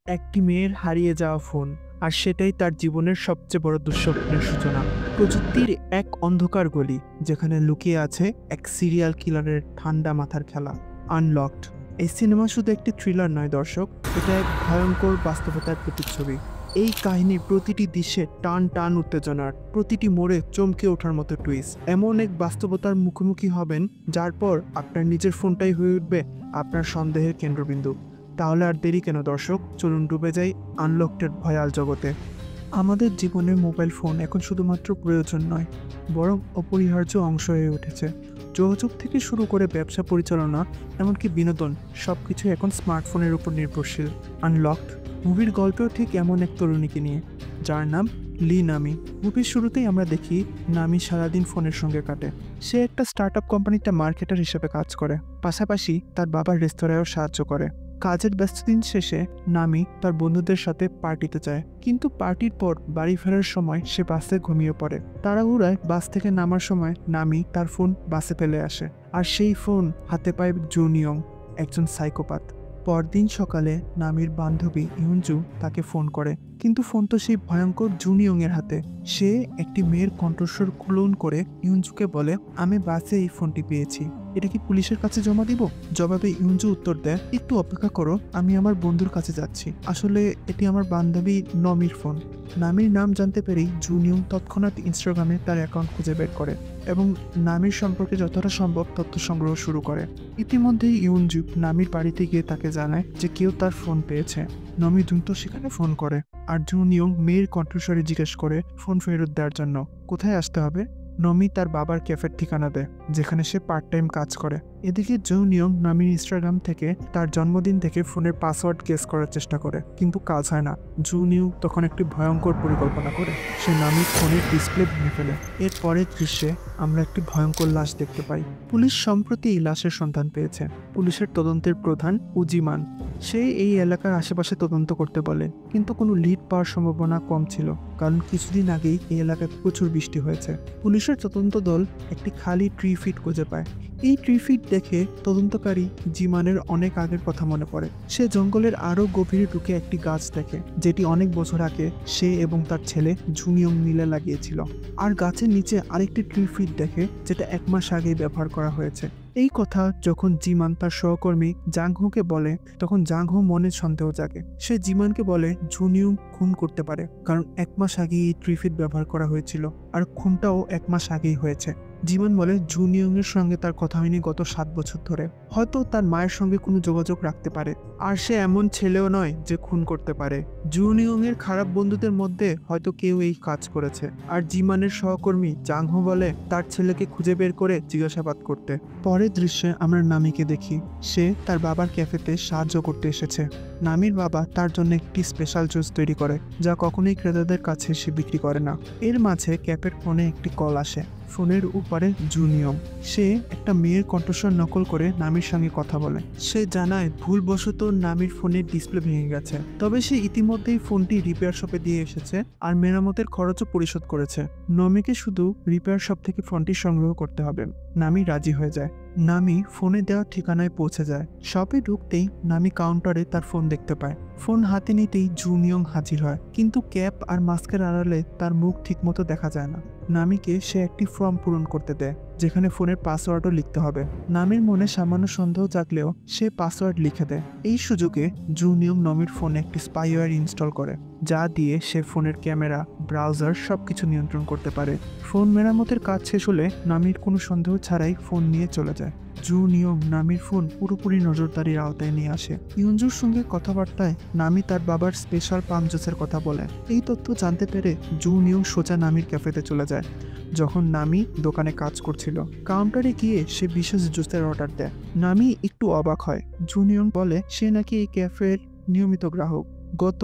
একটি মেয়ের হারিয়ে যাওয়া ফোন, আর সেটাই তার জীবনের সবচেয়ে বড় দুঃস্বপ্নের সূচনা। প্রযুক্তির এক অন্ধকার গলি, যেখানে লুকিয়ে আছে এক সিরিয়াল কিলারের ঠান্ডা মাথার খেলা। আনলকড। এই সিনেমা শুধু একটি থ্রিলার নয় দর্শক, এটা এক ভয়ঙ্কর বাস্তবতার প্রতিচ্ছবি। এই কাহিনীর প্রতিটি দৃশ্যে টান টান উত্তেজনার, প্রতিটি মোড়ে চমকে ওঠার মতো টুইস্ট। এমন এক বাস্তবতার মুখোমুখি হবেন যার পর আপনার নিজের ফোনটাই হয়ে উঠবে আপনার সন্দেহের কেন্দ্রবিন্দু। তাহলে আর দেরি কেন দর্শক, চলুন ডুবে যাই আনলকটেড ভয়াল জগতে। আমাদের জীবনে মোবাইল ফোন এখন শুধুমাত্র প্রয়োজন নয়, বরং অপরিহার্য অংশ হয়ে উঠেছে। যোগাযোগ থেকে শুরু করে ব্যবসা পরিচালনা, এমনকি বিনোদন, সব কিছু এখন স্মার্টফোনের উপর নির্ভরশীল। আনলকড মুভির গল্পেও ঠিক এমন এক তরুণীকে নিয়ে, যার নাম লি নামি। মুভির শুরুতেই আমরা দেখি নামি সারাদিন ফোনের সঙ্গে কাটে। সে একটা স্টার্টআপ কোম্পানিতে মার্কেটার হিসেবে কাজ করে, পাশাপাশি তার বাবার রেস্তোরাঁয়ও সাহায্য করে। কাজের ব্যস্ত দিন শেষে নামি তার বন্ধুদের সাথে পার্টিতে যায়, কিন্তু পার্টির পর বাড়ি ফেরার সময় সে বাসে ঘুমিয়ে পড়ে। তাড়াহুড়ায় বাস থেকে নামার সময় নামি তার ফোন বাসে ফেলে আসে, আর সেই ফোন হাতে পায় জুনিয়ং, একজন সাইকোপাথ। পরদিন সকালে নামির বান্ধবী ইউনজু তাকে ফোন করে, কিন্তু ফোন তো সেই ভয়ঙ্কর জুনিয়ং এর হাতে। সে একটি মেয়ের কণ্ঠস্বর ক্লোন করে ইউনজুকে বলে, আমি বাসে এই ফোনটি পেয়েছি, এটা কি পুলিশের কাছে জমা দিব? জবাবে ইউনজু উত্তর দেয়, একটু অপেক্ষা করো, আমি আমার বন্ধুর কাছে যাচ্ছি, আসলে এটি আমার বান্ধবী নমির ফোন। নামির নাম জানতে পেরেই জুনিয়ং তৎক্ষণাৎ ইনস্টাগ্রামে তার অ্যাকাউন্ট খুঁজে বের করে এবং নামির সম্পর্কে যতটা সম্ভব তথ্য সংগ্রহ শুরু করে। ইতিমধ্যেই ইউনজু নামির বাড়িতে গিয়ে তাকে জানায় যে কেউ তার ফোন পেয়েছে। নমি দ্রুত সেখানে ফোন করে, আর জুনিয়ং মেয়ের কণ্ঠস্বরে জিজ্ঞেস করে ফোন ফেরত দেওয়ার জন্য। কোথায় আসতে হবে? নমি তার বাবার ক্যাফের ঠিকানা দেয়, যেখানে সে পার্ট টাইম কাজ করে। এদিকে জুনিয়ং নামির ইনস্টাগ্রাম থেকে তার জন্মদিন থেকে ফোনের পাসওয়ার্ড গেস করার চেষ্টা করে, কিন্তু কাজ হয় না। জুনিয়ং তখন একটি ভয়ঙ্কর পরিকল্পনা করে, সে নামির ফোনের ডিসপ্লে ভেঙে ফেলে। এর পরের দৃশ্যে আমরা একটি ভয়ঙ্কর লাশ দেখতে পাই। পুলিশ সম্প্রতি এই লাশের সন্ধান পেয়েছে। পুলিশের তদন্তের প্রধান উজিমান, সে এই এলাকার আশেপাশে তদন্ত করতে বলে, কিন্তু কোনো লিড পাওয়ার সম্ভাবনা কম ছিল, কারণ কিছুদিন আগেই এই এলাকায় প্রচুর বৃষ্টি হয়েছে। পুলিশের তদন্ত দল একটি খালি ট্রি ফিট খুঁজে পায়। এই ট্রি ফিট দেখে তদন্তকারী জিমানের অনেক আগের কথা মনে পড়ে। সে জঙ্গলের আরো গভীরে ঢুকে একটি গাছ দেখে, যেটি অনেক বছর আগে সে এবং তার ছেলে জুনিয়ং মিলে লাগিয়েছিল। আর গাছের নিচে আরেকটি ট্রি ফিট দেখে, যেটা 1 মাস আগেই ব্যবহার করা হয়েছে। এই কথা যখন জিমান তার সহকর্মী জাংহুকে বলে, তখন জাংহু মনে সন্দেহ জাগে। সে জিমানকে বলে জুনিয়ং খুন করতে পারে, কারণ 1 মাস আগে এই ট্রিফিট ব্যবহার করা হয়েছিল, আর খুনটাও 1 মাস আগেই হয়েছে। জিমান বলে জুনিয়ং এর সঙ্গে তার কথা হয়নি গত 7 বছর ধরে, হয়তো তার মায়ের সঙ্গে কোনো যোগাযোগ রাখতে পারে, আর সে এমন ছেলেও নয় যে খুন করতে পারে। জুনিয়ং এর খারাপ বন্ধুদের মধ্যে হয়তো কেউ এই কাজ করেছে। আর জিমানের সহকর্মী জাংহু বলে তার ছেলেকে খুঁজে বের করে জিজ্ঞাসাবাদ করতে। পরের দৃশ্যে আমরা নামিকে দেখি, সে তার বাবার ক্যাফেতে সাহায্য করতে এসেছে। নামির বাবা তার জন্য একটি স্পেশাল জুস তৈরি করে, যা কখনোই ক্রেতাদের কাছে সে বিক্রি করে না। এর মাঝে ক্যাফের ফোনে একটি কল আসে। ফোনের উপরে জুনিয়ং, সে একটা মেয়ের কণ্ঠস্বর নকল করে নামির সঙ্গে কথা বলে। সে জানায় ভুলবশত নামির ফোনের ডিসপ্লে ভেঙে গেছে, তবে সে ইতিমধ্যেই ফোনটি রিপেয়ার শপে দিয়ে এসেছে আর মেরামতের খরচও পরিশোধ করেছে। নমিকে শুধু রিপেয়ার শপ থেকে ফোনটি সংগ্রহ করতে হবে। নামি রাজি হয়ে যায়। নামি ফোনে দেওয়া ঠিকানায় পৌঁছে যায়। শপে ঢুকতেই নামি কাউন্টারে তার ফোন দেখতে পায়। ফোন হাতে নিতেই জুনিয়ং হাজির হয়, কিন্তু ক্যাপ আর মাস্কের আড়ালে তার মুখ ঠিকমতো দেখা যায় না। নামিকে সে একটি ফর্ম পূরণ করতে দেয়, যেখানে ফোনের পাসওয়ার্ডও লিখতে হবে। নামির মনে সামান্য সন্দেহ জাগলেও সে পাসওয়ার্ড লিখে দেয়। এই সুযোগে জুনিয়ং নমির ফোনে একটি স্পাইওয়্যার ইনস্টল করে, যা দিয়ে সে ফোনের ক্যামেরা, ব্রাউজার সবকিছু নিয়ন্ত্রণ করতে পারে। ফোন মেরামতের কাজ শেষ হলে নামির কোনো সন্দেহ ছাড়াই ফোন নিয়ে চলে যায়। জুনিয়ং নামির ফোন পুরোপুরি নজরদারির আওতায় নিয়ে আসে। ইউনজুর সঙ্গে কথাবার্তায় নামি তার বাবার স্পেশাল পাম জুসের কথা বলে। এই তথ্য জানতে পেরে জুনিয়ং সোজা নামির ক্যাফেতে চলে যায়। যখন নামি দোকানে কাজ করছিল, কাউন্টারে গিয়ে সে বিশেষ জুসের অর্ডার দেয়। নামি একটু অবাক হয়। জুনিয়ং বলে সে নাকি এই ক্যাফের নিয়মিত গ্রাহক, গত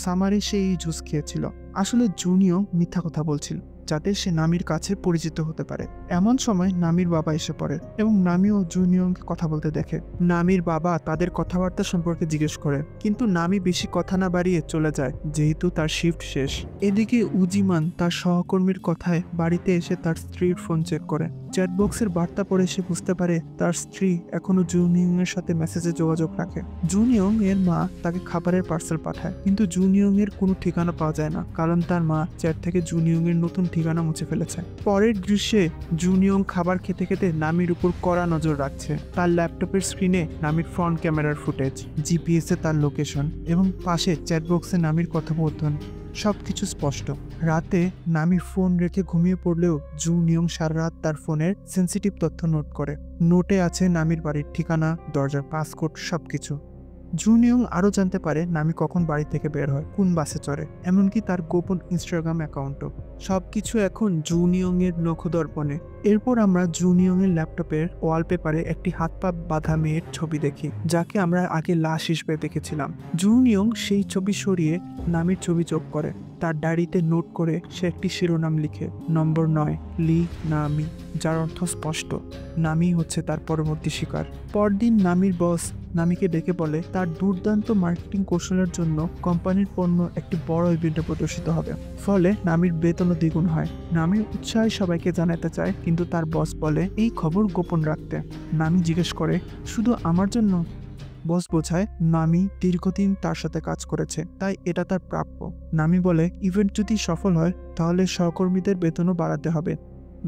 সামারে সে এই জুস খেয়েছিল। আসলে জুনিয়ং মিথ্যা কথা বলছিল, যাতে সে নামির কাছে পরিচিত হতে পারে। এমন সময় নামির বাবা এসে পড়ে এবং নামি ও জুনিয়ংকে কথা বলতে দেখে। নামির বাবা তাদের কথাবার্তা সম্পর্কে জিজ্ঞেস করে, কিন্তু নামি বেশি কথা না বাড়িয়ে চলে যায় যেহেতু তার শিফট শেষ। এদিকে উজিমান তার সহকর্মীর কথায় বাড়িতে এসে তার স্ত্রীর ফোন চেক করে। চ্যাটবক্সের বার্তা পড়ে সে বুঝতে পারে তার স্ত্রী এখনো জুনিয়ং এর সাথে মেসেজে যোগাযোগ রাখে। জুনিয়ং এর মা তাকে খাবারের পার্সেল পাঠায়, কিন্তু জুনিয়ং এর কোনো ঠিকানা পাওয়া যায় না, কারণ তার মা চ্যাট থেকে জুনিয়ং এর নতুন ঠিকানা মুছে ফেলেছে। পরের দৃশ্যে জুনিয়ং খাবার খেতে খেতে নামির উপর কড়া নজর রাখছে। তার ল্যাপটপের স্ক্রিনে নামির ফ্রন্ট ক্যামেরার ফুটেজ, জিপিএস এ তার লোকেশন এবং পাশে চ্যাটবক্সে নামির কথোপকথন, সবকিছু স্পষ্ট। রাতে নামি ফোন রেখে ঘুমিয়ে পড়লেও জুনিয়ং সারা রাত তার ফোনের সেন্সিটিভ তথ্য নোট করে। নোটে আছে নামির বাড়ির ঠিকানা, দরজার পাসকোড, সবকিছু। জুনিয়ং আরও জানতে পারে নামি কখন বাড়ি থেকে বের হয়, কোন বাসে চড়ে, এমনকি তার গোপন ইনস্টাগ্রাম অ্যাকাউন্টও। সবকিছু এখন জুনিয়ং এর নখদর্পণে। এরপর আমরা জুনিয়ং এর ল্যাপটপের ওয়ালপেপারে একটি হাত পা বাঁধা মেয়ের ছবি দেখি, যাকে আমরা আগে লাশ হিসেবে দেখেছিলাম। জুনিয়ং সেই ছবি সরিয়ে নামির ছবি যোগ করে। তার ডায়েরিতে নোট করে সে একটি শিরোনাম লিখে, নম্বর 9, লি নামি, যার অর্থ স্পষ্ট, নামি হচ্ছে তার পরবর্তী শিকার। পরদিন নামির বস নামিকে ডেকে বলে তার দুর্দান্ত মার্কেটিং কৌশলের জন্য কোম্পানির পণ্য একটি বড় ইভেন্টে প্রদর্শিত হবে, ফলে নামির বেতনও দ্বিগুণ হয়। নামির উৎসাহে সবাইকে জানাতে চায়, কিন্তু তার বস বলে এই খবর গোপন রাখতে। নামি জিজ্ঞেস করে, শুধু আমার জন্য? বস বোঝায় নামি দীর্ঘদিন তার সাথে কাজ করেছে, তাই এটা তার প্রাপ্য। নামি বলে ইভেন্ট যদি সফল হয় তাহলে সহকর্মীদের বেতনও বাড়াতে হবে।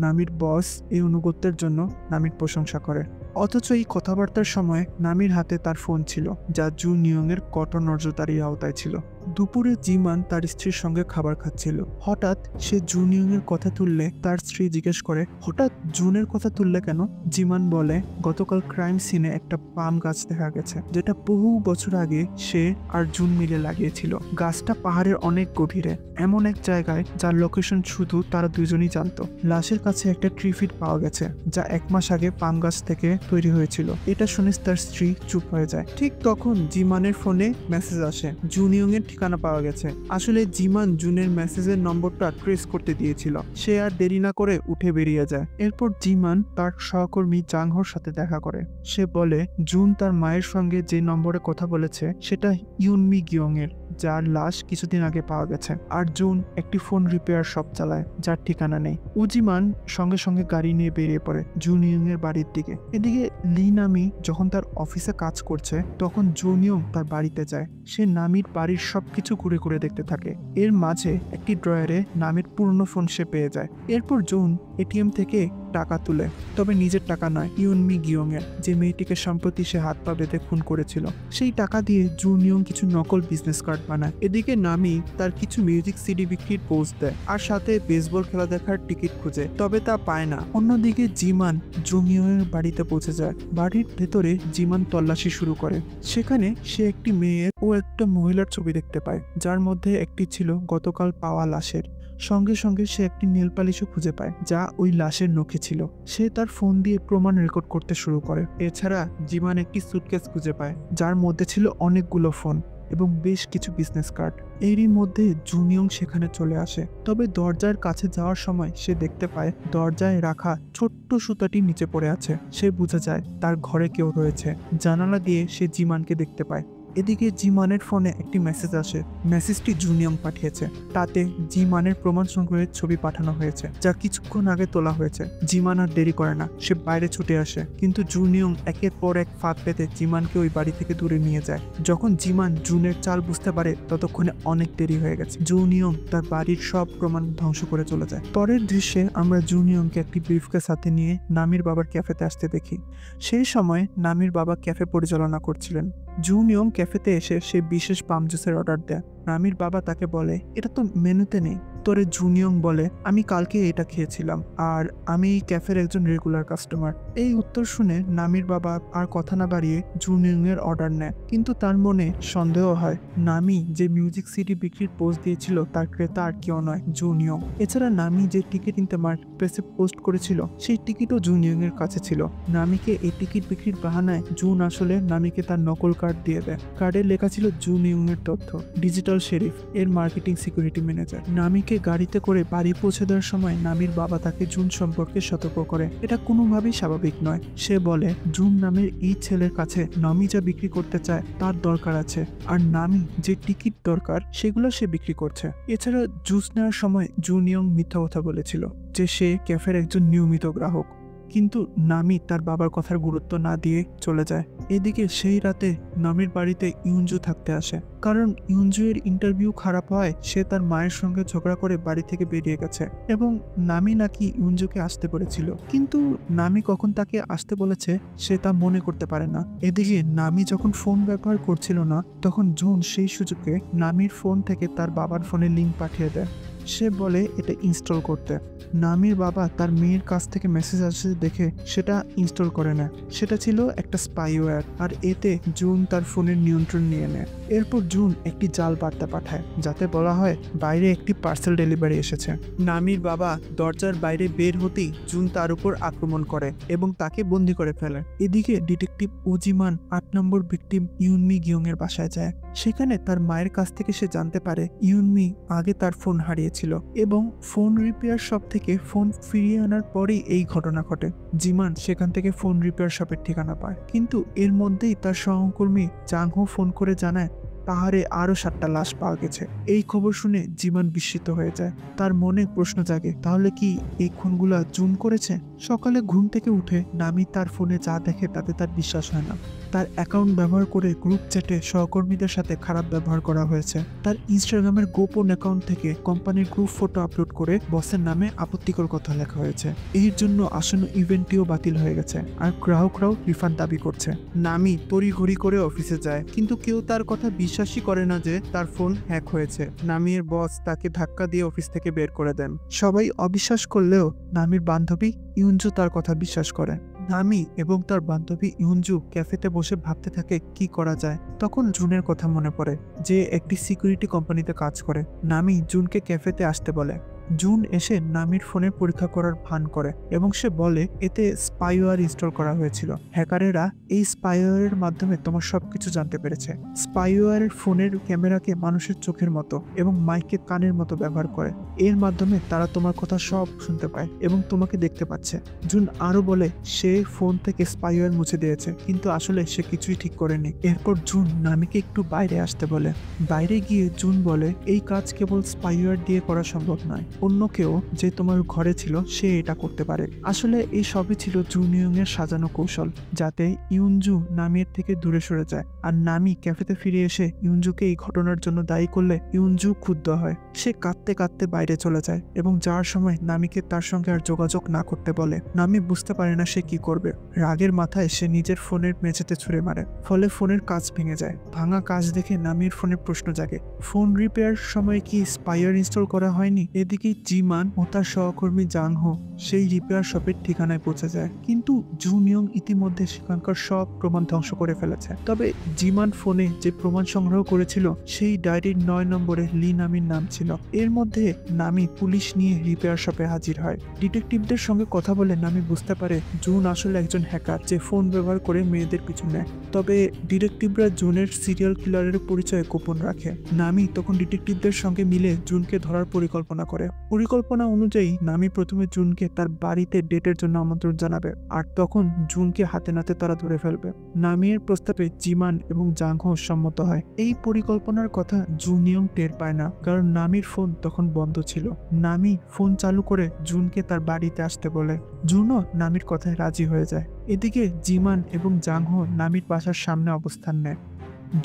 নামির বস এই অনুগত্যের জন্য নামির প্রশংসা করে। অথচ এই কথাবার্তার সময় নামির হাতে তার ফোন ছিল, যা জুনিয়ং এর কঠোর নজরদারির আওতায় ছিল। দুপুরে জিমান তার স্ত্রীর সঙ্গে খাবার খাচ্ছিল। হঠাৎ সে জুনিয়ং এর কথা তুললে তার স্ত্রী জিজ্ঞেস করে, হঠাৎ জুনের কথা তুললে কেন? জিমান বলে, গতকাল ক্রাইম সিনে একটা পাম গাছ দেখা গেছে, যেটা বহু বছর আগে সে আর জুন মিলে লাগিয়েছিল। গাছটা পাহাড়ের অনেক গভীরে, এমন এক জায়গায় যার লোকেশন শুধু তারা দুজনই জানতো। লাশের কাছে একটা ট্রিফিট পাওয়া গেছে, যা 1 মাস আগে পাম গাছ থেকে তৈরি হয়েছিল। এটা শুনে তার স্ত্রী চুপ হয়ে যায়। ঠিক তখন জিমানের ফোনে মেসেজ আসে, জুনিয়ং এর ঠিকানা পাওয়া গেছে। আসলে জিমান জুনের মেসেজের নম্বরটা ট্রেস করতে দিয়েছিল। সে আর দেরি না করে উঠে বেরিয়ে যায়। এরপর জিমান তার সহকর্মী জাংহোর সাথে দেখা করে। সে বলে জুন তার মায়ের সঙ্গে যে নম্বরে কথা বলেছে সেটা ইউনমি গিয়ং এর, যার লাশ কিছুদিন আগে পাওয়া গেছে। আর জুন একটি ফোন রিপেয়ার শপ চালায়, যার ঠিকানা নেই। উজিমান সঙ্গে সঙ্গে গাড়ি নিয়ে বেরিয়ে পড়ে জুনিয়ং এর বাড়ির দিকে। এদিকে লি নামি যখন তার অফিসে কাজ করছে, তখন জুনিয়ং তার বাড়িতে যায়। সে নামির বাড়ির সবকিছু ঘুরে ঘুরে দেখতে থাকে। এর মাঝে একটি ড্রয়ারে নামির পুরনো ফোন সে পেয়ে যায়। এরপর জুন এটিএম থেকে টাকা তুলে, তবে নিজের টাকা নয়, ইউনমি গিয়ং এর, যে মেয়েটিকে সম্প্রতি সে হাত পা বেঁধে খুন করেছিল। সেই টাকা দিয়ে জুনিয়ং কিছু নকল বিজনেস কার্ড বানায়। এদিকে নামি তার কিছু মিউজিক সিডি বিক্রির পোস্ট দেয় আর সাথে বেসবল খেলা দেখার টিকিট খুঁজে, তবে তা পায় না। অন্যদিকে জিমান জুনিয়ং এর বাড়িতে পৌঁছে যায়। বাড়ির ভেতরে জিমান তল্লাশি শুরু করে। সেখানে সে একটি মেয়ের ও একটা মহিলার ছবি দেখতে পায়, যার মধ্যে একটি ছিল গতকাল পাওয়া লাশের। সঙ্গে সঙ্গে সে একটি নেল পালিশও খুঁজে পায়, যা ওই লাশের নখে ছিল। সে তার ফোন দিয়ে প্রমাণ রেকর্ড করতে শুরু করে। এছাড়া জিমান একটি সুটকেস খুঁজে পায়, যার মধ্যে ছিল অনেকগুলো ফোন এবং বেশ কিছু বিজনেস কার্ড। এরই মধ্যে জুনিয়ং সেখানে চলে আসে, তবে দরজার কাছে যাওয়ার সময় সে দেখতে পায় দরজায় রাখা ছোট্ট সুতাটি নিচে পড়ে আছে। সে বুঝে যায় তার ঘরে কেউ রয়েছে। জানালা দিয়ে সে জিমানকে দেখতে পায়। এদিকে জিমানের ফোনে একটি মেসেজ আসে। মেসেজটি জুনিয়ং পাঠিয়েছে। তাতে জিমানের প্রমাণ সংগ্রহের ছবি পাঠানো হয়েছে, যা কিছুক্ষণ আগে তোলা হয়েছে। জিমান আর দেরি করে না, সে বাইরে ছুটে আসে, কিন্তু জুনিয়ং একের পর এক ফাঁদ পেতে জিমানকে ওই বাড়ি থেকে দূরে নিয়ে যায়। যখন জিমান জুনের চাল বুঝতে পারে, ততক্ষণে অনেক দেরি হয়ে গেছে। জুনিয়ং তার বাড়ির সব প্রমাণ ধ্বংস করে চলে যায়। পরের দৃশ্যে আমরা জুনিয়ংকে একটি ব্রিফকেস সাথে নিয়ে নামির বাবার ক্যাফেতে আসতে দেখি। সেই সময় নামির বাবা ক্যাফে পরিচালনা করছিলেন। জুনিয়ং ক্যাফেতে এসে সে বিশেষ পাম জুসের অর্ডার দেয়। নামির বাবা তাকে বলে, এটা তো মেনুতে নেই। উত্তরে জুনিয়ং বলে, আমি কালকে এটা খেয়েছিলাম আর আমি এই ক্যাফের একজন রেগুলার কাস্টমার। এই উত্তর শুনে নামির বাবা আর কথা না বাড়িয়ে জুনিয়ং এর অর্ডার নেয়, কিন্তু তার মনে সন্দেহ হয় নামি যে মিউজিক সিডি বিক্রির পোস্ট দিয়েছিল তার ক্রেতা আর কেউ নয়, জুনিয়ং। এছাড়া নামি যে টিকিট কিনতে মার্কেট প্লেসে পোস্ট করেছিল সেই টিকিটও জুনিয়ং এর কাছে ছিল। নামিকে এই টিকিট বিক্রির বাহানায় জুন আসলে নামিকে তার নকল কার্ড দিয়ে দেয়। কার্ডে লেখা ছিল জুনিয়ং এর তথ্য, ডিজিটাল শেরিফ এর মার্কেটিং সিকিউরিটি ম্যানেজার। নামিকে জুনকে গাড়িতে করে বাড়ি পৌঁছে দেওয়ার সময় নামির বাবা তাকে জুন সম্পর্কে সতর্ক করে। এটা কোনোভাবেই স্বাভাবিক নয়। সে বলে জুন নামের এই ছেলের কাছে নামি যা বিক্রি করতে চায় তার দরকার আছে, আর নামি যে টিকিট দরকার সেগুলো সে বিক্রি করছে। এছাড়া জুস নেওয়ার সময় জুন ইয়ং মিথ্যা কথা বলেছিল যে সে ক্যাফের একজন নিয়মিত গ্রাহক, কিন্তু নামি তার বাবার কথার গুরুত্ব না দিয়ে চলে যায়। এদিকে সেই রাতে নামির বাড়িতে ইউনজু থাকতে আসে, কারণ ইউনজু এর ইন্টারভিউ খারাপ হয় সে তার মায়ের সঙ্গে ঝগড়া করে বাড়ি থেকে বেরিয়ে গেছে, এবং নামি নাকি ইউনজুকে আসতে বলেছিল, কিন্তু নামি কখন তাকে আসতে বলেছে সে তা মনে করতে পারে না। এদিকে নামি যখন ফোন ব্যবহার করছিল না তখন জুন সেই সুযোগে নামির ফোন থেকে তার বাবার ফোনে লিঙ্ক পাঠিয়ে দেয়। সে বলে এটা ইনস্টল করতে। নামির বাবা তার মেয়ের কাছ থেকে মেসেজ আসে দেখে সেটা ইনস্টল করে নেয়। সেটা ছিল একটা স্পাইওয়্যার, আর এতে জুন তার ফোনের নিয়ন্ত্রণ নিয়ে নেয়। এরপর জুন একটি জাল বার্তা পাঠায় যাতে বলা হয় বাইরে একটি পার্সেল ডেলিভারি এসেছে। নামির বাবা দরজার বাইরে বের হতেই জুন তার উপর আক্রমণ করে এবং তাকে বন্দি করে ফেলে। এদিকে ডিটেকটিভ উজিমান ৮ নম্বর ভিকটিম ইউনমি গিয়ং এর বাসায় যায়। সেখানে তার মায়ের কাছ থেকে সে জানতে পারে ইউনমি আগে তার ফোন হারিয়েছিল এবং ফোন রিপেয়ার শপ থেকে ফোন ফিরিয়ে আনার পরেই এই ঘটনা ঘটে। জিমান সেখান থেকে ফোন রিপেয়ার শপের ঠিকানা পায়, কিন্তু এর মধ্যেই তার সহকর্মী জাংহো ফোন করে জানায় পাহাড়ে আরো 7টা লাশ পাওয়া গেছে। এই খবর শুনে জিমান বিস্মিত হয়ে যায়। তার মনে প্রশ্ন জাগে, তাহলে কি এই খুনগুলা জুন করেছে? সকালে ঘুম থেকে উঠে নামি তার ফোনে যা দেখে তাতে তার বিশ্বাস হয় না। তার অ্যাকাউন্ট ব্যবহার করে গ্রুপ চ্যাটে সহকর্মীদের সাথে খারাপ ব্যবহার করা হয়েছে। তার ইনস্টাগ্রামের গোপন অ্যাকাউন্ট থেকে কোম্পানির গ্রুপ ফটো আপলোড করে বসের নামে আপত্তিকর কথা লেখা হয়েছে। এর জন্য আসন্ন ইভেন্টটিও বাতিল হয়ে গেছে, আর গ্রাহকরাও রিফান্ড দাবি করছে। নামি তড়িঘড়ি করে অফিসে যায়, কিন্তু কেউ তার কথা বিশ্বাসই করে না যে তার ফোন হ্যাক হয়েছে। নামির বস তাকে ধাক্কা দিয়ে অফিস থেকে বের করে দেন। সবাই অবিশ্বাস করলেও নামির বান্ধবী ইউনজু তার কথা বিশ্বাস করে। নামি এবং তার বান্ধবী ইউনজু ক্যাফেতে বসে ভাবতে থাকে কি করা যায়। তখন জুনের কথা মনে পড়ে, যে একটি সিকিউরিটি কোম্পানিতে কাজ করে। নামি জুনকে ক্যাফেতে আসতে বলে। জুন এসে নামির ফোনে পরীক্ষা করার ভান করে এবং সে বলে এতে স্পাইওয়্যার ইনস্টল করা হয়েছিল। হ্যাকারেরা এই স্পাইওয়্যারের মাধ্যমে তোমার সবকিছু জানতে পেরেছে। স্পাইওয়্যারের ফোনের ক্যামেরাকে মানুষের চোখের মতো এবং মাইককে কানের মতো ব্যবহার করে। এর মাধ্যমে তারা তোমার কথা সব শুনতে পায় এবং তোমাকে দেখতে পাচ্ছে। জুন আরো বলে সে ফোন থেকে স্পাইওয়্যার মুছে দিয়েছে, কিন্তু আসলে সে কিছুই ঠিক করেনি। এরপর জুন নামিকে একটু বাইরে আসতে বলে। বাইরে গিয়ে জুন বলে এই কাজ কেবল স্পাইওয়্যার দিয়ে করা সম্ভব নয়, অন্য কেউ যে তোমার ঘরে ছিল সে এটা করতে পারে। আসলে এই সবই ছিল জুন ইয়ং এর সাজানো কৌশল, যাতে ইউনজু নামির থেকে দূরে সরে যায়। আর নামি ক্যাফেতে ফিরে এসে ইউনজুকে এই ঘটনার জন্য দায়ী করলে ইউনজু ক্ষুব্ধ হয়। সে কাঁদতে কাঁদতে বাইরে চলে যায় এবং যাওয়ার সময় নামিকে তার সঙ্গে আর যোগাযোগ না করতে বলে। নামি বুঝতে পারে না সে কি করবে। রাগের মাথায় সে নিজের ফোনের মেঝেতে ছুঁড়ে মারে, ফলে ফোনের কাঁচ ভেঙে যায়। ভাঙা কাঁচ দেখে নামির ফোনে প্রশ্ন জাগে, ফোন রিপেয়ার সময় কি স্পাইওয়্যার ইনস্টল করা হয়নি? এদিকে জিমান ও তার সহকর্মী জাংহো সেই রিপেয়ার শপের ঠিকানায় পৌঁছে যায়, কিন্তু জুন ইয়ং ইতিমধ্যে সেখানকার সব প্রমাণ ধ্বংস করে ফেলেছে। তবে জিমান ফোনে যে প্রমাণ সংগ্রহ করেছিল সেই ডায়েরির 9 নম্বরে লি নামির নাম ছিল। এর মধ্যে নামি পুলিশ নিয়ে রিপেয়ার শপে হাজির হয়। ডিটেকটিভদের সঙ্গে কথা বলে নামি বুঝতে পারে জুন আসলে একজন হ্যাকার যে ফোন ব্যবহার করে মেয়েদের পিছু নেয়। তবে ডিটেকটিভরা জুনের সিরিয়াল কিলারের পরিচয় গোপন রাখে। নামি তখন ডিটেকটিভদের সঙ্গে মিলে জুনকে ধরার পরিকল্পনা করে। পরিকল্পনা অনুযায়ী নামি প্রথমে জুনকে তার বাড়িতে ডেটের জন্য আমন্ত্রণ জানাবে, আর তখন জুনকে হাতে নাতে তারা ধরে ফেলবে। নামির প্রস্তাবে জিমান এবং জাংহো সম্মত হয়। এই পরিকল্পনার কথা জুন ইয়ং টের পায় না, কারণ নামির ফোন তখন বন্ধ ছিল। নামি ফোন চালু করে জুনকে তার বাড়িতে আসতে বলে। জুনও নামির কথায় রাজি হয়ে যায়। এদিকে জিমান এবং জাংহো নামির বাসার সামনে অবস্থান নেয়।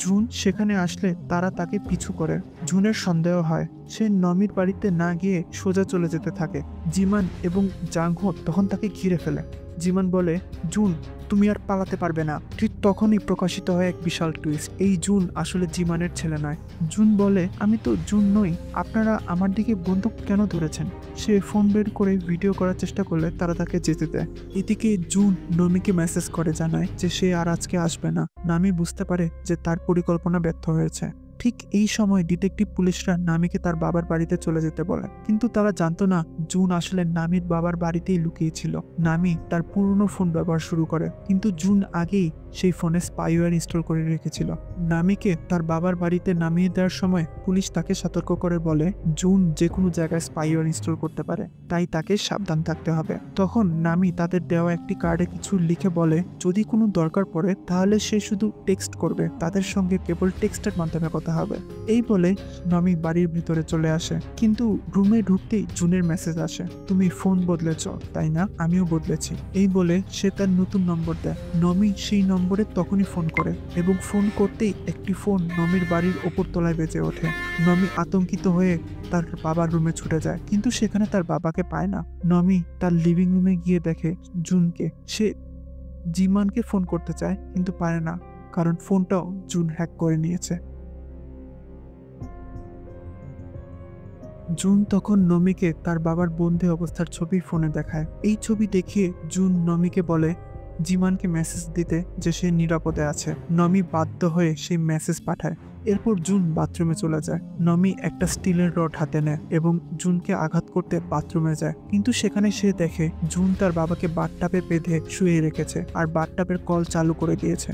জুন সেখানে আসলে তারা তাকে পিছু করে। জুনের সন্দেহ হয়, সে নমির বাড়িতে না গিয়ে সোজা চলে যেতে থাকে। জিমান এবং জাংহো তখন তাকে ঘিরে ফেলে। জিমান বলে, জুন তুমি আর পালাতে পারবে না। ঠিক তখনই প্রকাশিত হয় এক বিশাল টুইস্ট, এই জুন আসলে জিমানের ছেলে নয়। জুন বলে, আমি তো জুন নই, আপনারা আমার দিকে বন্দুক কেন ধরেছেন? সে ফোন বের করে ভিডিও করার চেষ্টা করলে তারা তাকে যেতে দেয়। এদিকে জুন নমিকে মেসেজ করে জানায় যে সে আর আজকে আসবে না। নামি বুঝতে পারে যে তার পরিকল্পনা ব্যর্থ হয়েছে। ঠিক এই সময় ডিটেকটিভ পুলিশরা নামিকে তার বাবার বাড়িতে চলে যেতে বলে, কিন্তু তারা জানতো না জুন আসলে নামির বাবার বাড়িতেই লুকিয়েছিল। নামি তার পুরনো ফোন ব্যবহার শুরু করে, কিন্তু জুন আগেই সেই ফোনে স্পাইওয়্যার ইনস্টল করে রেখেছিল। নামিকে তার বাবার বাড়িতে নামিয়ে দেওয়ার সময় পুলিশ তাকে সতর্ক করে বলে জুন যে কোনো জায়গায় স্পাইওয়্যার ইনস্টল করতে পারে, তাই তাকে সাবধান থাকতে হবে। তখন নামি তাদের দেওয়া একটি কার্ডে কিছু লিখে বলে যদি কোনো দরকার পড়ে তাহলে সে শুধু টেক্সট করবে, তাদের সঙ্গে কেবল টেক্সটের মাধ্যমে কথা হবে। এই বলে নামি বাড়ির ভিতরে চলে আসে, কিন্তু রুমে ঢুকতেই জুনের মেসেজ আসে, তুমি ফোন বদলেছ তাই না? আমিও বদলেছি। এই বলে সে তার নতুন নম্বর দেয়। নমি সেই নম্বরে তখনই ফোন করে এবং ফোন করতেই একটি ফোন নমির বাড়ির ওপর তলায় বেজে ওঠে। নমি আতঙ্কিত হয়ে তার বাবার রুমে ছুটে যায়, কিন্তু সেখানে তার বাবাকে পায় না। নমি তার লিভিং রুমে গিয়ে দেখে জুনকে। সে জিমানকে ফোন করতে চায় কিন্তু পারে না, কারণ ফোনটাও জুন হ্যাক করে নিয়েছে। জুন তখন নমিকে তার বাবার বন্দি অবস্থার ছবি ফোনে দেখায়। এই ছবি দেখিয়ে জুন নমিকে বলে জিমানকে মেসেজ দিতে যে সে নিরাপদে আছে। নমি বাধ্য হয়ে সেই মেসেজ পাঠায়। এরপর জুন বাথরুমে চলে যায়। নমি একটা স্টিলের রড হাতে নেয় এবং জুনকে আঘাত করতে বাথরুমে যায়, কিন্তু সেখানে সে দেখে জুন তার বাবাকে বাথটাবে বেঁধে শুয়ে রেখেছে আর বাথটাবের কল চালু করে দিয়েছে।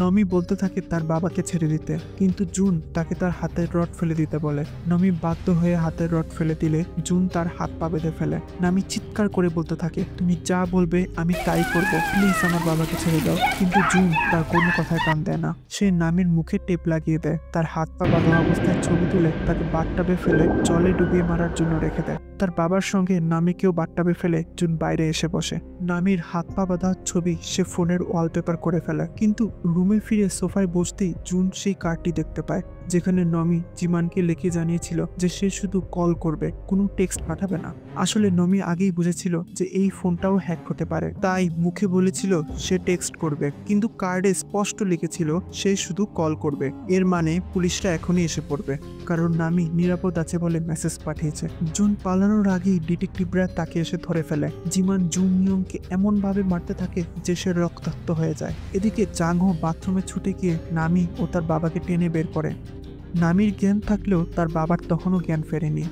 নমি বলতে থাকে তার বাবাকে ছেড়ে দিতে, কিন্তু জুন তাকে তার হাতের রড ফেলে দিতে বলে। নমি বাধ্য হয়ে হাতের রড ফেলে দিলে জুন তার হাত পা বেঁধে ফেলে। নামি চিৎকার করে বলতে থাকে তুমি যা বলবে আমি তাই করব, প্লিজ আমার বাবাকে ছেড়ে দাও। কিন্তু জুন তার কোনো কথায় কান দেয় না। সে নামির মুখে টেপ লাগিয়ে দেয়, তার হাত পা বাঁধা অবস্থায় ছবি তুলে তাকে বাথটাবে ফেলে জলে ডুবিয়ে মারার জন্য রেখে দেয়। তার বাবার সঙ্গে নামিকেও বাথটাবে ফেলে জুন বাইরে এসে বসে। নামির হাত পা বাঁধা ছবি সে ফোনের ওয়ালপেপার করে ফেলে, কিন্তু রুমে ফিরে সোফায় বসতেই জুন সেই কার্ডটি দেখতে পায় যেখানে নমি জিমানকে লিখে জানিয়েছিল যে সে শুধু কল করবে, কোনো টেক্সট পাঠাবে না। আসলে নমি আগেই বুঝেছিল যে এই ফোনটাও হ্যাক হতে পারে, তাই মুখে বলেছিল সে টেক্সট করবে, কিন্তু কার্ডে স্পষ্ট লিখেছিল সে শুধু কল করবে। এর মানে পুলিশরা এখনই এসে পড়বে, কারণ নামি নিরাপদ আছে বলে মেসেজ পাঠিয়েছে। জুন পালানোর আগেই ডিটেকটিভরা তাকে এসে ধরে ফেলে। জিমান জুন নিয়মকে এমন ভাবে মারতে থাকে যে সে রক্তাক্ত হয়ে যায়। এদিকে জাংহো বাথরুমে ছুটে গিয়ে নামি ও তার বাবাকে টেনে বের করে। নামির জ্ঞান থাকলেও তার বাবার তখনও জ্ঞান ফেরেনি।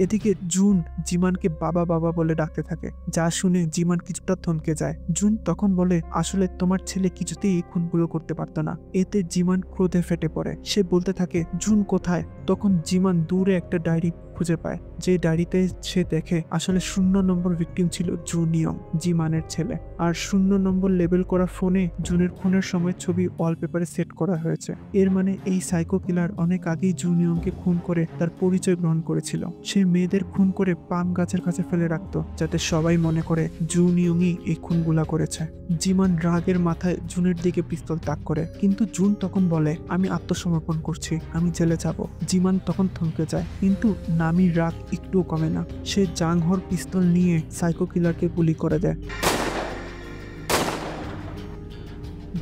এদিকে জুন জিমানকে বাবা বাবা বলে ডাকতে থাকে, যা শুনে জিমান কিছুটা থমকে যায়। জুন তখন বলে আসলে তোমার ছেলে কিছুতেই এই খুনগুলো করতে পারতো না। এতে জিমান ক্রোধে ফেটে পড়ে। সে বলতে থাকে জুন কোথায়? তখন জিমান দূরে একটা ডায়েরি খুঁজে পায়, যে ডায়েরিতে সে দেখে আসলে 0 নম্বর ভিকটিম ছিল জুনিয়ং, জিমানের ছেলে। আর 0 নম্বর লেবেল করা ফোনে জুনের খুনের সময় ছবি ওয়ালপেপারে সেট করা হয়েছে। এর মানে এই সাইকো কিলার অনেক আগেই জুনিয়ংকে খুন করে তার পরিচয় গ্রহণ করেছিল। সে মেয়েদের খুন করে পাম গাছের কাছে ফেলে রাখতো, যাতে সবাই মনে করে জুনিয়ংই এই খুনগুলা করেছে। জিমান রাগের মাথায় জুনের দিকে পিস্তল তাক করে, কিন্তু জুন তখন বলে আমি আত্মসমর্পণ করছি, আমি জেলে যাব। জিমান তখন থমকে যায়, কিন্তু নামির রাগ একটুও কমে না। সে জাংহোর পিস্তল নিয়ে সাইকো কিলারকে গুলি করে দেয়।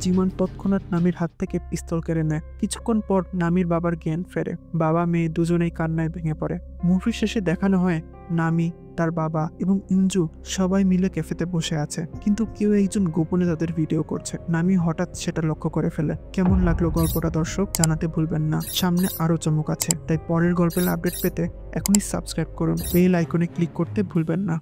জিমান তৎক্ষণাৎ নামির হাত থেকে পিস্তল কেড়ে নেয়। কিছুক্ষণ পর নামির বাবার জ্ঞান ফেরে। বাবা মেয়ে দুজনেই কান্নায় ভেঙে পড়ে। মুভি শেষে দেখানো হয় নামি, তার বাবা এবং ইনজু সবাই মিলে ক্যাফেতে বসে আছে, কিন্তু কেউ একজন গোপনে তাদের ভিডিও করছে। নামি হঠাৎ সেটা লক্ষ্য করে ফেলে। কেমন লাগলো গল্পটা দর্শক জানাতে ভুলবেন না। সামনে আরো চমক আছে, তাই পরের গল্পের আপডেট পেতে এখনই সাবস্ক্রাইব করুন। বেল আইকনে ক্লিক করতে ভুলবেন না।